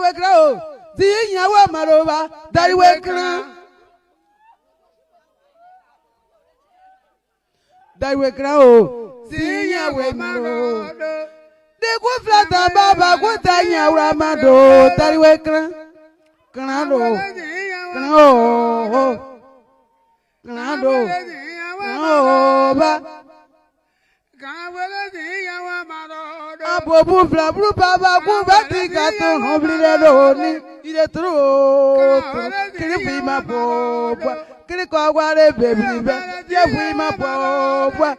we grow. The Yawa Marova, that we grow. That we grow. The Yawa Marova. The good flat Baba, good Yawa Mado, that we grow. Canado. Canado. Abu Flabu Baba, Bubati, Hoblidoni, il est trop. Kirifi ma popa, Kirikawa, baby, Jeffrey ma popa.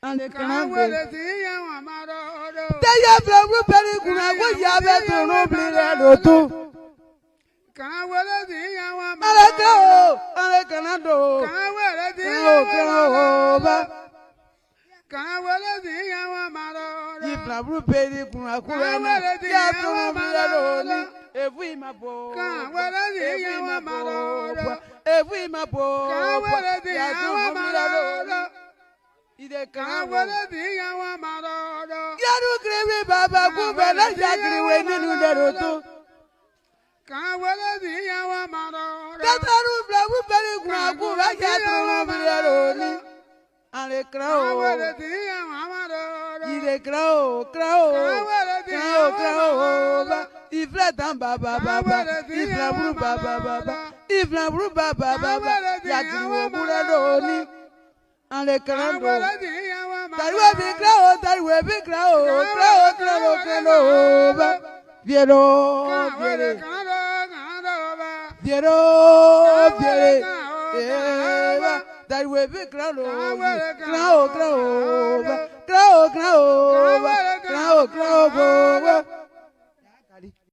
And the Canada. They have Flabu Pericuna, what you have to Hoblidoni. Malago, Alacanado, if la Ruperi Kunakuna, if we my boy, if we my boy, Ide Kanawala, Yaru Greve Baba, Kubala, Jackie, when you do that. Tataru Flabu Pericuna, I get to and a crow, the crow, if let them Baba, if la Ruba Baba, if la Ruba Baba, Yaki Muradoni, and a crow, that will be crow, Viero, that will be crow, crow,